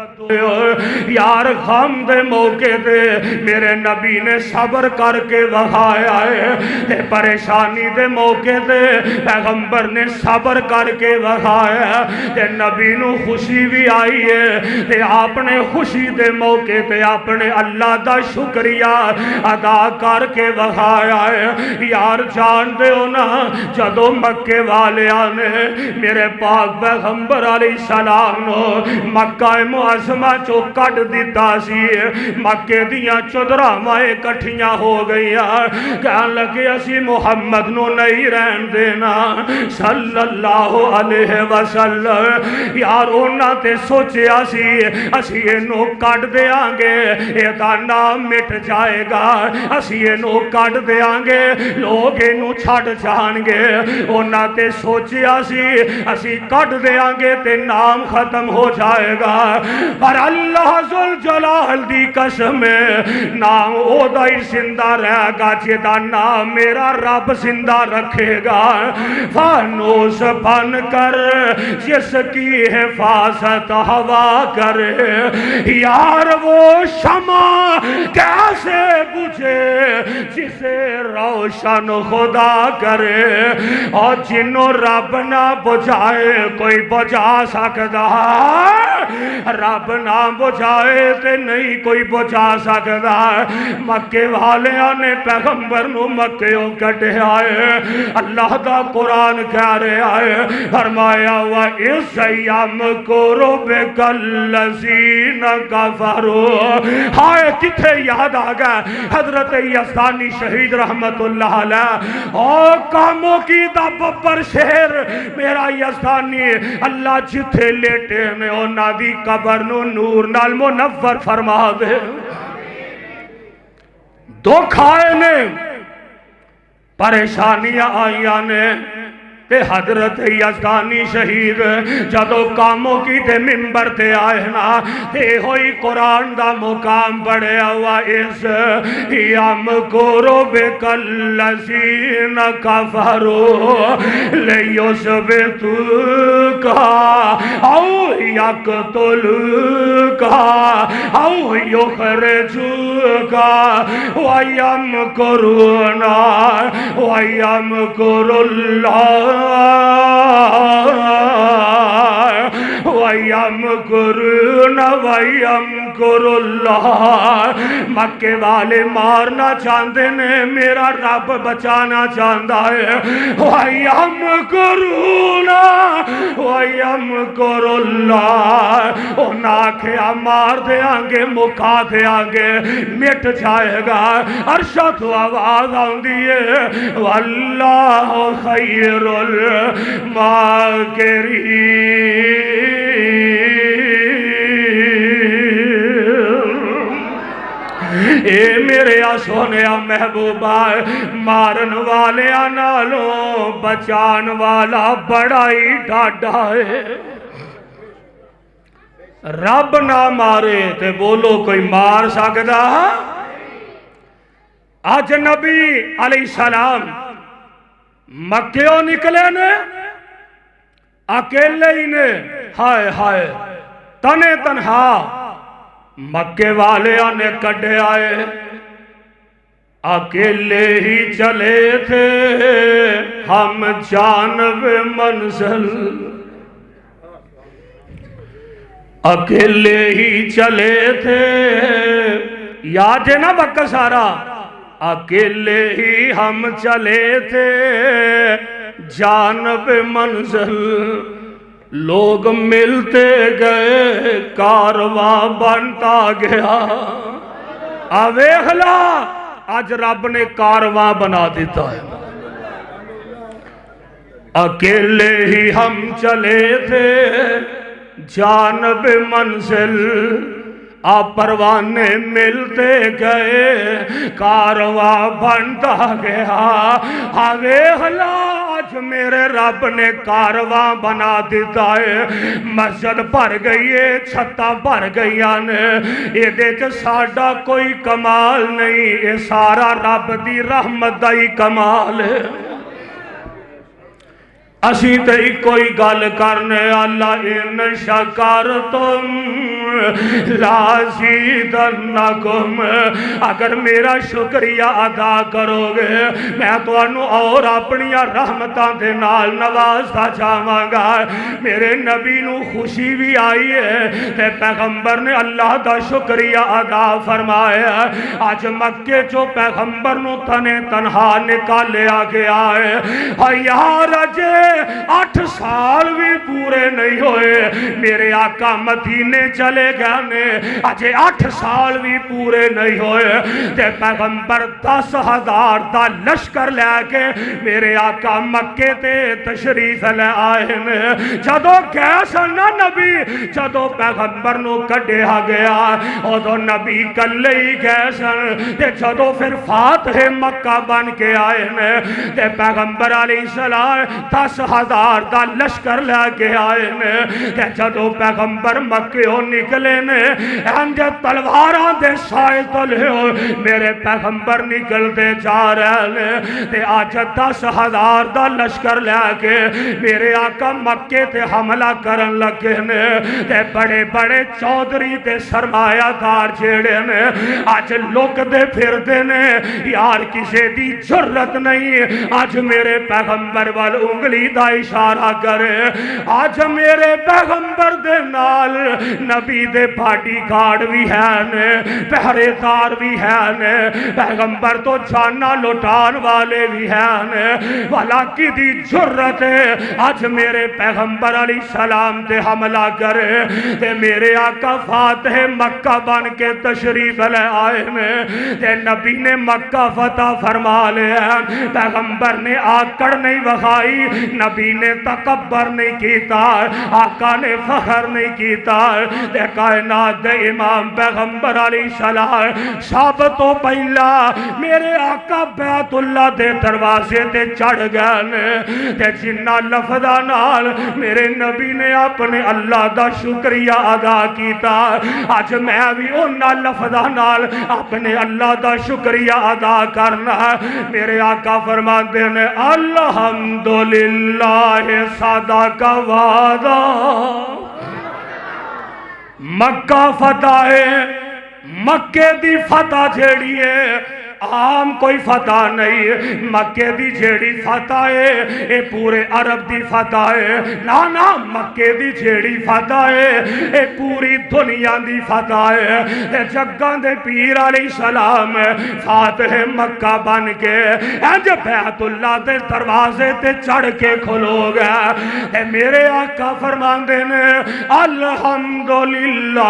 یار غم دے موقع دے میرے نبی نے صبر کر کے وہایا ہے پریشانی دے موقع دے پیغمبر نے صبر کر کے وہایا تے نبی نو خوشی بھی آئی ہے تے آپ نے خوشی دے موقع تے اپنے اللہ دا شکریہ ادا کر کے وہایا ہے یار جان دے ہو نا جدو مکے والے آنے میرے پاک پیغمبر علیہ السلام نو مکہ معظمہ چو کٹ دیتا سی مکے دیاں چودرامائے کٹھیاں ہو گئیاں کہاں لگے اسی محمد نو نہیں رہن دینا صلی اللہ علیہ وسلم یار اونا تے سوچے اسی انو کٹ دے آنگے ایدہ نام مٹ جائے گا اسی انو کٹ دے آنگے لوگ انو چھڑ جانگے اونا تے سوچے اسی کٹ دے آنگے تے نام ختم ہو جائے گا پر اللہ ذوالجلال دی قسم نام او دائی زندہ رہ گا جیدہ نام میرا رب زندہ رکھے گا فانوس بن کر جس کی حفاظت ہوا کرے یار وہ شمع کیسے بجھے جسے روشن خدا کرے اور جنوں رب نہ بجھائے کوئی بجھا سکدا رب نہ بجھائے تے نہیں کوئی بجھا سکدا مکے والیاں نے پیغمبر نو مکیوں کٹے آئے اللہ دا قرآن کہہ رہے آئے فرمایا وَإِذْ يَمْكُرُ بِكَ الَّذِينَ كَفَرُوا ہائے کتھے یاد آگا حضرت یزدانی شہید رحمت اللہ علیہ اور کاموں کی دا ببر شہر میرا یزدانی اللہ جتھے لیٹے میں اونا دی قبر نو نور نال منور فرما دے دکھ آئے نے پریشانیاں آئیاں نے تے حضرت یزدانی شہید جدو کاموں کی تے ممبر تے آئے نا تے ہوئی قرآن دا مقام پڑھے وَإِذْ يَمْكُرُ بِكَ الَّذِينَ كَفَرُوا لِيُثْبِتُوكَ أَوْ يَقْتُلُوكَ أَوْ يُخْرِجُوكَ وَيَمْكُرُونَ وَيَمْكُرُ اللَّهُ وَيَمْكُرُونَ وَيَمْكُرُ اللَّهُ مکے والے مارنا چاہتے نے میرا رب بچانا چاہتا ہے وَيَمْكُرُونَ وَيَمْكُرُ اللَّهُ انہاں آکھیا مار دے آنگے مکھا دے آنگے مٹ جائے گا عرشہ تو آواز آن دیئے وَاللَّهُ خَيْرُ اے میرے سونیا محبوبہ مارن والے نالوں بچان والا بڑا ہی ڈاڈا ہے رب نہ مارے تے بولو کوئی مار سکتا آج نبی علیہ السلام مکیوں نکلے نے اکیلے ہی نے ہائے ہائے تنے تنہا مکے والے آنے کڈے آئے اکیلے ہی چلے تھے ہم جانب منزل اکیلے ہی چلے تھے یاد ہے نا بکا سارا اکیلے ہی ہم چلے تھے جانب منزل لوگ ملتے گئے کارواں بنتا گیا آویخلا آج رب نے کارواں بنا دیتا ہے اکیلے ہی ہم چلے تھے جانب منزل آپ پروانے ملتے گئے کارواں بنتا گیا آویخلا آج میرے رب نے کارواں بنا دیتا ہے مسجد بھر گئی ہے چھتا بھر گئی نے یہ دیکھ ساڑھا کوئی کمال نہیں یہ سارا رب دی رحمت دائی کمال ہے اسی تے کوئی گل کرنے اللہ ان شکرتم لازیدنکم اگر میرا شکریہ ادا کرو گے میں تو انو اور اپنی رحمتاں دے نال نوازتا چاہواں گا میرے نبی نو خوشی بھی آئی ہے تے پیغمبر نے اللہ دا شکریہ ادا فرمایا آج مکے جو پیغمبر نو تنے تنہا نکالے آگے آئے یار اجے 8 سال بھی پورے نہیں ہوئے میرے آقا مدینے چلے گئے اجے 8 سال بھی پورے نہیں ہوئے تے پیغمبر 10,000 دا لشکر لے کے میرے آقا مکے تے تشریف لے آئے جدو کیسا نہ نبی جدو پیغمبر نو کڈے آ گیا اور دو نبی کلے ہی کیسا تے جدو پھر فاتح مکہ بن کے آئے تے پیغمبر علیہ السلام 10 10,000 دا لشکر لے کے آئے نے تے جدو پیغمبر مکیوں نکلے نے انج تلواراں دے سائے تلے میرے پیغمبر نکل دے جا رہے نے تے آج 10,000 دا لشکر لے کے میرے آقا مکے تے حملہ کرن لگے نے تے بڑے بڑے چودھری تے سرمایہ دار جیڑے نے آج لوگ دے پھر دے نے یار کسے دی جرت نہیں آج میرے پیغمبر وال انگلی دا اشارہ کرے آج میرے پیغمبر دے نال نبی دے باڈی گارڈ بھی ہے نے پہرے دار بھی ہے نے پیغمبر تو جانا لٹان والے بھی ہے نے والا کی دی جرت ہے آج میرے پیغمبر علیہ السلام تے حملہ کرے تے میرے آقا فاتح مکہ بن کے تشریف لے آئے نے تے نبی نے مکہ فتح فرما لیا پیغمبر نے آکڑ نہیں بخائی نبی نے تکبر نہیں کیتا آقا نے فخر نہیں کیتا تے کائنات دے امام پیغمبر علیہ السلام سب تو پہلا میرے آقا بیت اللہ دے دروازے تے چڑھ گئے تے جنہ لفظاں نال میرے نبی نے اپنے اللہ دا شکریہ ادا کیتا آج میں بھی انہاں لفظاں نال اپنے اللہ دا شکریہ ادا کرنا میرے آقا فرماتے ہیں الحمدللہ صدق وعدہ مکہ فتح مکے دی فتح جیڑی ہے عام کوئی فتح نہیں مکے دی جیڑی فتح ہے اے پورے عرب دی فتح ہے نا مکے دی جیڑی فتح ہے اے پوری دنیا دی فتح ہے اے جگاں دے پیر علیہ السلام فاتح مکہ بن کے انج بیت اللہ دے دروازے تے چڑھ کے کھلو گیا اے میرے آقا فرماندے نے الحمدللہ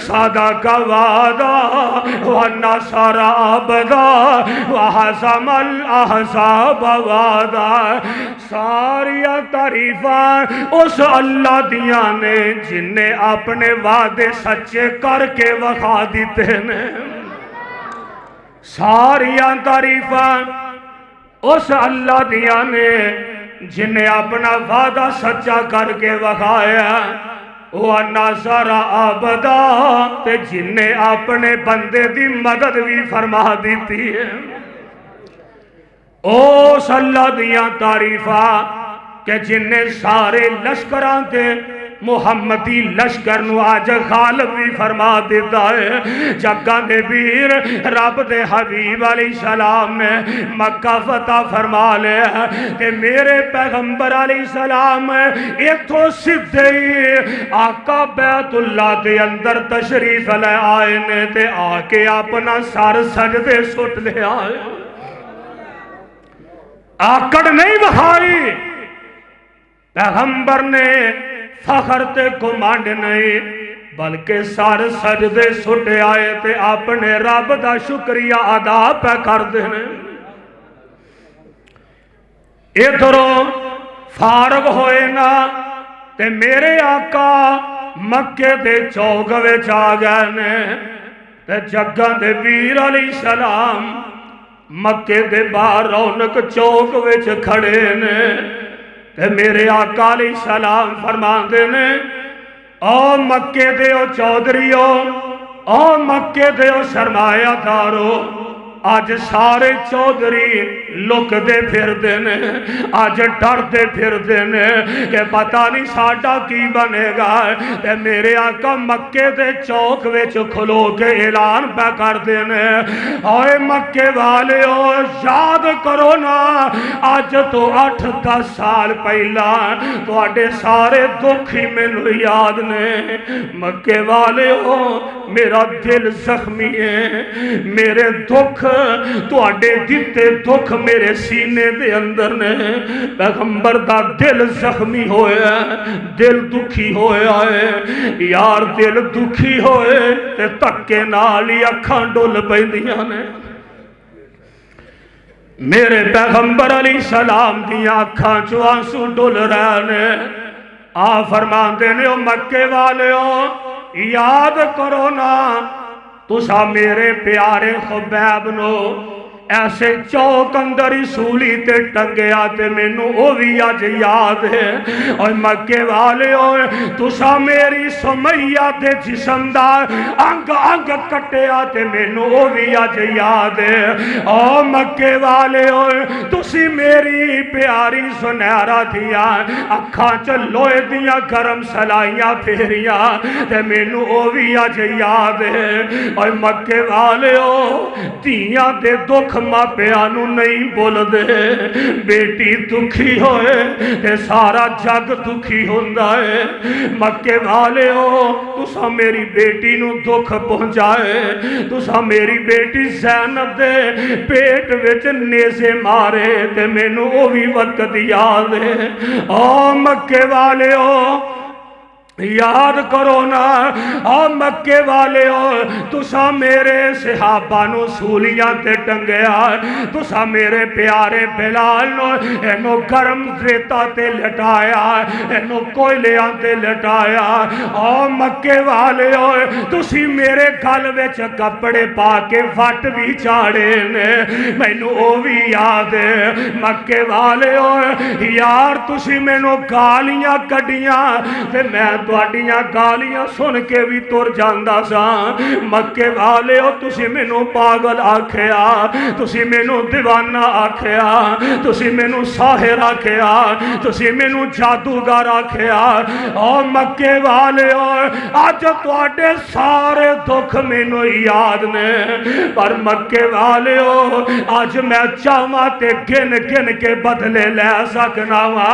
صدق وعدہ ونصر عبدا وحزم الاحزاب وعدا ساری تعریفاں اس اللہ دیاں نے جن نے اپنے وعدے سچے کر کے وکھا دیتے نے ساری تعریفاں اس اللہ دیاں نے جن نے اپنا وعدہ سچا کر کے وکھایا وَنَصَرَ عَبْدًا تے جن نے اپنے بندے دی مدد بھی فرما دیتی ہے اس اللہ دیاں تعریفاں کہ جن نے سارے لشکران تے محمدی لشکر نو آج غالب بھی فرما دیتا ہے جگاں دے بیر رب دے حبیب علیہ السلام نے مکہ فتح فرما لیا کہ میرے پیغمبر علیہ السلام ایتھو سدھے آقا بیت اللہ دے اندر تشریف لے آئے نے تے آکے اپنا سر سجدے سٹ لے آئے آکڑ نہیں بخائی پیغمبر نے فخر تے گھمنڈ نہیں بلکہ سر سجدے سٹے آئے تے اپنے رب دا شکریہ ادا پہ کر دینے ادھروں فارغ ہوئے نا تے میرے آقا مکے دے چوک وچ آ گئے نے تے جگاں دے ویر علیہ السلام مکے دے باہر رونق چوک وچ کھڑے نے تے میرے آقا علیہ السلام فرماندے نے او مکے دے او چودھریو او مکے دے او سرمایہ دارو آج سارے چودھری لک دے پھر دینے آج ڈر دے پھر دینے کہ پتہ نہیں ساڈا کی بنے گا تے میرے آقا مکے دے چوک وچ کھلو کے اعلان پہ کر دینے اوے مکے والے ہو یاد کرو نا آج تو 8-10 سال پہلا تو آڈے سارے دکھ ہی مینوں یاد نے مکے والے ہو میرا دل زخمی ہے میرے دکھ تو آڈے دیتے دکھ میرے سینے دے اندر نے پیغمبر دا دل زخمی ہویا دل دکھی ہویا ہے یار دل دکھی ہوئے تے تکے نالی اکھاں ڈول پیندیاں نے میرے پیغمبر علیہ السلام دیاں اکھاں چو آنسو ڈول رہنے آ فرمان دینے او مکے والے ہو یاد کرو نا تسا میرے پیارے خبیب نو ایسے چوک اندر ہی سولی تے ٹنگیا تے مینوں او وی اج یاد ہے اور مکے والے ہوئے تسا میری سمیہ دے جسم دا انگ انگ کٹیا تے مینوں او وی اج یاد ہے او مکے والے ہوئے تسی میری پیاری سنہرا دیا اکھاں چ لوہے دیاں گرم سلائیاں پھیریاں تے مینوں او وی اج یاد ہے اور مکے والے ہو دھیاں دے دکھ ماپیاں نو نہیں بول دے بیٹی دکھی ہوئے تے سارا جگ دکھی ہوندا ہے مکے والے ہو تسا میری بیٹی نو دکھ پہنچائے تسا میری بیٹی زینب دے پیٹ وچ نیزے مارے تے مینوں او وی وقت یاد ہے او مکے والے ہو یاد کرو نا او مکے والے ہو تسا میرے صحابہ نو سولیاں تے ٹنگیا تسا میرے پیارے بلال نو اینو گرم ریتا تے لٹایا اینو کوئلیاں تے لٹایا او مکے والے ہو تسی میرے گل وچ کپڑے پا کے وٹ بھی چاڑے نے مینوں او بھی یاد ہے مکے والے ہو یار تسی مینوں گالیاں کڈیاں تے میں تواڈیاں گالیاں سن کے بھی تر جاندا سا مکے والے ہو تسی مینوں پاگل آکھیا تسی مینوں دیوانہ آکھیا تسی مینوں ساحر آکھیا تسی مینوں جادوگر آکھیا او مکے والے ہو اج تواڈے سارے دکھ مینوں یاد نے پر مکے والے ہو اج میں چاہواں تے گن گن کے بدلے لے سکنا وا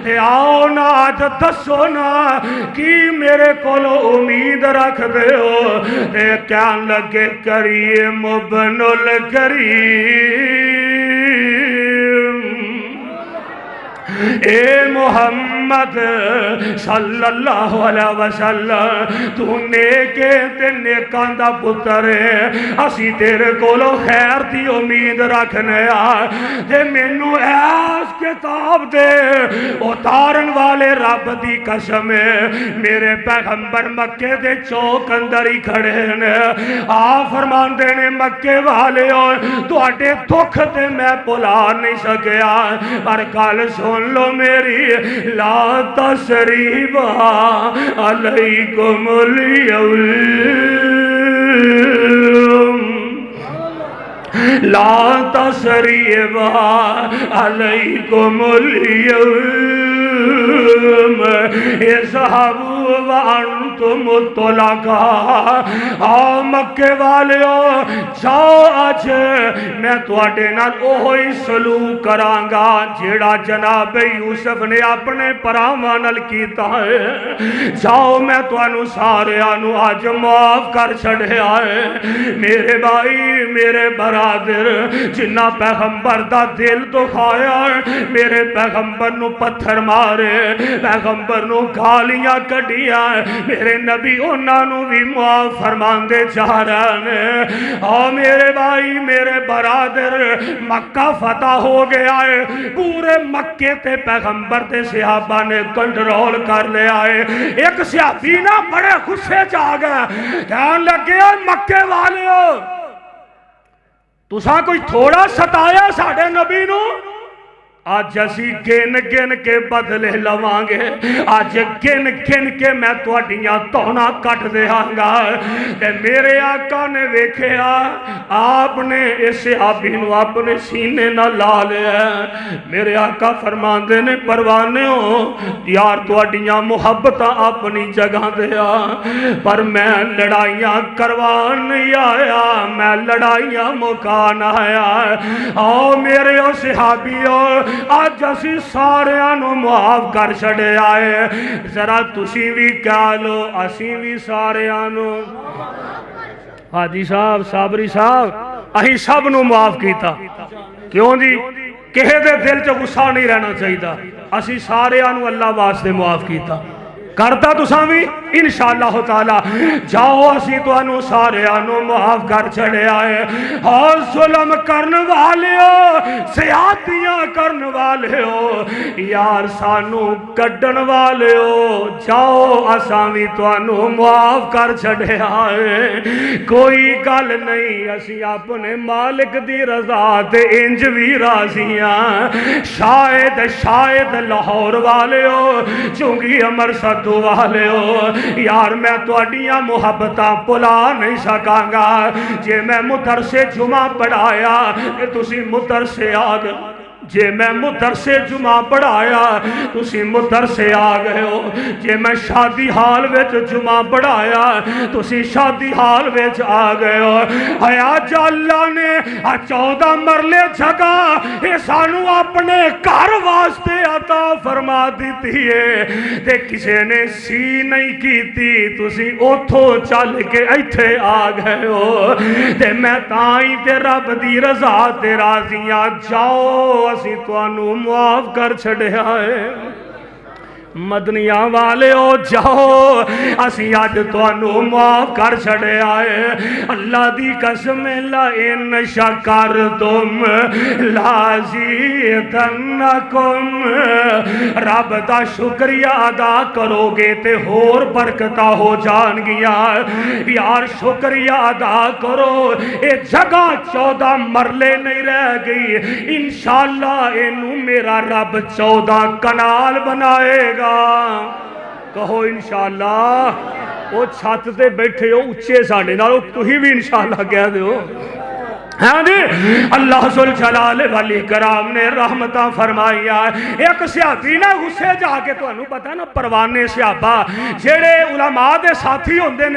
تے آؤ نا اج دسو نا کی میرے کولو امید رکھ دے ہو تے کیا لگے کریم ابن الکریم اے محمد صلی اللہ علیہ وسلم تو نیکے تے نیکان دا پتر ہے اسی تیرے کولو خیر دی امید رکھنے تے مینوں ایس کتاب دے اتارن والے رب دی قسم ہے میرے پیغمبر مکے دے چوک اندر ہی کھڑے نے فرماندے نے مکے والے ہو تواڈے دکھ تے میں بھلا نہیں سکیا پر گل سن لو میری لا تسریب علیکم اليوم لا تسریب علیکم اليوم اذهبوا وانتم طلقاء آ مکے والےو جاؤ اج میں تواڈے نال اوہی سلوک کراں گا جیڑا جناب یوسف نے اپنے پراواں نال کیتا ہے جاؤ میں تانوں ساریاں نو اج معاف کر چھڈیا ہے میرے بھائی میرے برادر جنہ پیغمبر دا دل دکھایا میرے پیغمبر نو پتھر مارے پیغمبر نو گالیاں کڈیاں میرے نبی انہاں نو بھی معاف فرماندے جا رہے ہیں اور میرے بھائی میرے برادر مکہ فتح ہو گیا ہے پورے مکے تے پیغمبر تے صحابہ نے کنٹرول کر لیا ہے ایک صحابی نا بڑے غصے چاہ گئے کہنے لگے مکے والے ہو تساں کوئی تھوڑا ستایا ساڑھے نبی نو آج اسی گن گن کے بدلے لواں گے آج گن گن کے میں تواڈیاں تونا کٹ دیاں گا تے میرے آقا نے ویکھیا آپ نے اس صحابی نو اپنے سینے نہ لا لیا میرے آقا فرماندے نے پروانے ہو یار تواڈیاں محبتاں اپنی جگہ دیا پر میں لڑائیاں کروان نہیں آیا میں لڑائیاں مکان آیا آؤ میرے او صحابیوں آج اسی سارے آنو معاف کر چھڑے آئے ذرا تسی بھی کہہ لو اسی بھی سارے آنو حاجی صاحب صابری صاحب اہی سب نو معاف کیتا کیوں دی کہے دے دل چو غصہ نہیں رہنا چاہیے اسی سارے آنو اللہ واسطے معاف کیتا کرتا تساں بھی انشاءاللہ تعالی جاؤ اسی تانوں ساریاں معاف کر چھڑے آئے اور ظلم کرن والے ہو زیادتیاں کرن والے ہو یار سانو کڈن والے ہو جاؤ اساں بھی تانوں معاف کر چھڑے آئے کوئی گل نہیں اسی اپنے مالک دی رضا تے انج بھی راضیاں شاید لاہور والے ہو چونگی امر ستو والے ہو یار میں تواڈیاں محبتاں بھلا نہیں سکاں گا جے میں مدرسے جمعہ پڑھایا کہ تسی مدرسے آ گئے جے میں مدرسے جمعہ پڑھایا تسی مدرسے آ گئے ہو جے میں شادی حال وچ جمعہ پڑھایا تسی شادی حال وچ آ گئے ہو ایا جا اللہ نے 14 مرلے جگہ اے سانو اپنے گھر واسطے عطا فرما دیتی ہے تے کسے نے سی نہیں کیتی تسی اوتھوں چل کے ایتھے آ گئے ہو تے میں تائیں تے رب دی رضا تے راضیاں جاؤ اسی توانو معاف کر چھڑے آئے مدنیاں والے ہو جاؤ اسی آج توانو معاف کر چھڑے آئے اللہ دی قسم لئن شکرتم لازیدنکم رب دا شکریہ ادا کرو گے تے ہور برکتہ ہو جان گیا یار شکریہ ادا کرو اے جگہ 14 مرلے نہیں رہ گئی انشاءاللہ اینو میرا رب 14 کنال بنائے گا کہو انشاءاللہ وہ چھت تے بیٹھے ہو اچھے ساڑھے نالو تو ہی بھی انشاءاللہ کہہ دے ہو ہاں جی اللہ ذوالجلال والاکرام نے رحمتہ فرمایا ایک صحابی نہ غصے جا کے تو انہوں پتا نا پروانے صحابہ جیڑے علماء دے ساتھی ہوندے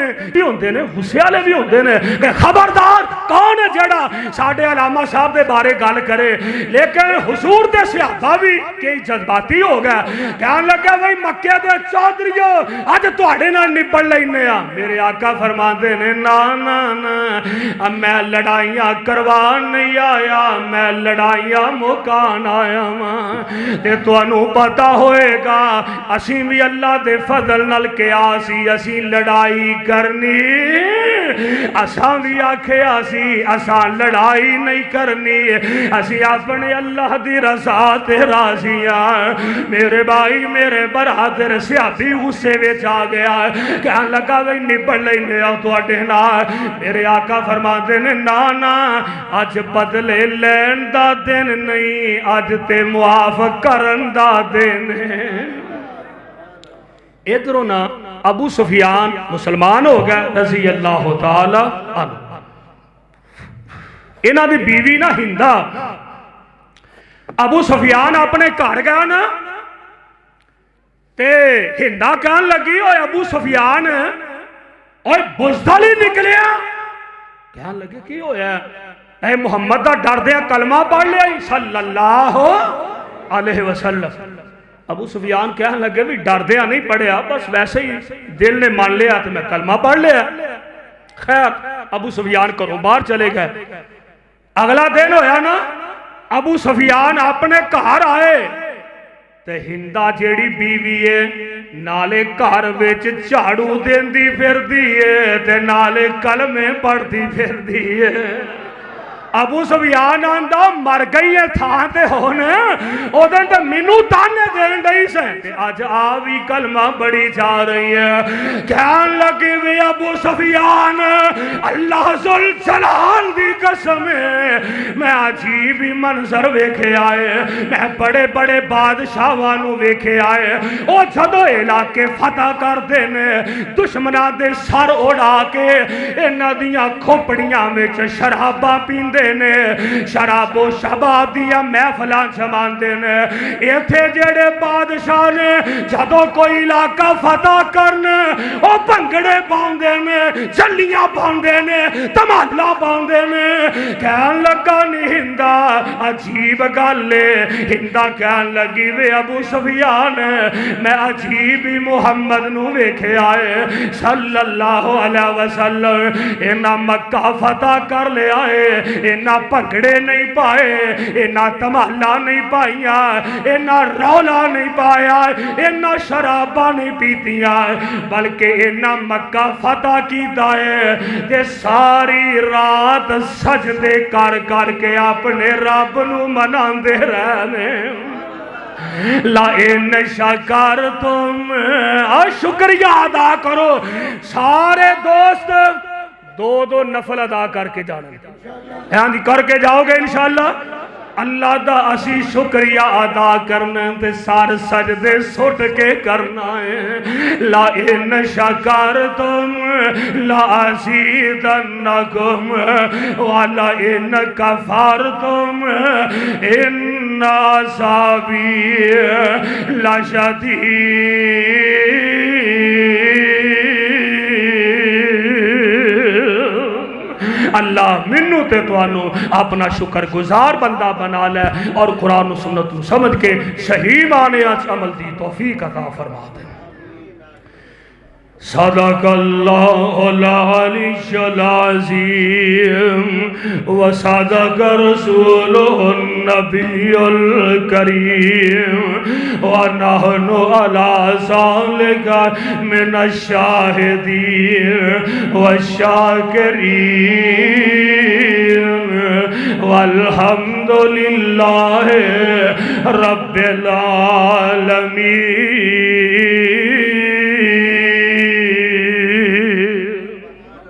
نے غصے والے بھی ہوندے نے کہ خبردار کون ہے جڑا ساڑھے علامہ صاحب دے بارے گل کرے لیکن حضور دے صحابہ بھی کئی جذباتی ہو گیا کہنے لگا بھئی مکے دے چودھریو آج تواڈے نال نبڑ لینے میرے آقا فرماندے نے نا نا نا میں لڑائیاں کروان نہیں آیا میں لڑائیاں مکان آیا ماں تے تو انہوں پتا ہوئے گا اسی بھی اللہ دے فضل نل کے آسی اسی لڑائی کرنی اساں بھی آکھے آسی اساں لڑائی نہیں کرنی اسی اپنے اللہ دی رضا تے راضیاں میرے بھائی میرے برادر صحابی غصے وچ آ گیا کہنے لگا وہی نبڑ لینے آؤ تو اڈینا میرے آقا فرماتے نے نا آج بدلے لین دا دن نہیں آج تے معاف کرن دا دن ادھروں نا ابو سفیان مسلمان ہو گئے رضی اللہ تعالی عنہ انہاں دی بیوی نا ہندا ابو سفیان اپنے گھر گیا نا تے ہندا کہن لگی اوے ابو سفیان اوے بزدل ہی نکلیا کہن لگے کی ہویا اے محمد دا ڈر دیا کلمہ پڑھ لیا صلی اللہ علیہ وسلم ابو سفیان کہنے لگے بھی ڈر دیا نہیں پڑھیا بس ویسے ہی دل نے مان لیا تو میں کلمہ پڑھ لیا خیر ابو سفیان کرو باہر چلے گئے اگلا دن ہویا نا ابو سفیان اپنے گھر آئے تے ہندا جیڑی بیوی ہے نالے گھر وچ جھاڑو دیندی پھردی ہے تے نالے کلمے پڑھدی پھردی ہے ابو سفیان آندا مر گئی ہے تھان تے ہونے او دن تے مینوں تانے دین ڈئی سے تے اج آ وی کلمہ بڑی جا رہی ہے کہن لگے وے ابو سفیان اللہ ذوالجلال دی قسم ہے میں عجیب ہی منظر ویکھے آئے میں بڑے بڑے بادشاہاں نو ویکھے آئے او جدو علاقے فتح کر دینے دشمناں دے سر اڑا کے انہاں دیاں کھوپڑیاں وچ شراباں پیندے نے شراب و شباب دیا محفلاں جماندے نے ایتھے جڑے بادشاہ نے جدو کوئی علاقہ فتح کرنے او بھنگڑے پاؤندے نے جلیاں پاؤندے نے تمالا پاؤندے نے کہن لگا نہیں ہندا عجیب گالے ہندا کہن لگی وے ابو سفیان میں عجیب ہی محمد نو ویکھے آئے صلی اللہ علیہ وسلم انہاں مکہ فتح کر لے آئے اینا پکڑے نہیں پائے، اینا تمالا نہیں پائیا، اینا رولا نہیں پایا، اینا شرابہ نہیں پیتیا، بلکہ اینا مکہ فتح کی دائے تے ساری رات سجدے کر کر کے اپنے رب نو منان دے رہنے۔ لَإِنَّ شَكَرْتُمْ شکریہ ادا کرو۔ سارے دوست دو نفل ادا کر کے جانا، ہاں جی کر کے جاؤ گے انشاءاللہ۔ اللہ دا اسی شکریہ ادا کرنا تے سار سجدے سٹ کے کرنا ہے۔ لَإِنَّ شَكَرْتُمْ لَأَزِيدَنَّكُمْ وَلَئِنْ كَفَرْتُمْ إِنَّ عَذَابِي لَشَدِيدٌ۔ اللہ منو تے توانو اپنا شکر گزار بندہ بنا لے اور قرآن و سنت سمجھ کے صحیح معنی عمل دی توفیق عطا فرما دے۔ صدق اللہ العلی العظیم وصدق رسولہ النبی الکریم ونحن علی ذالک من الشاہدین والشاکرین والحمدللہ رب العالمین۔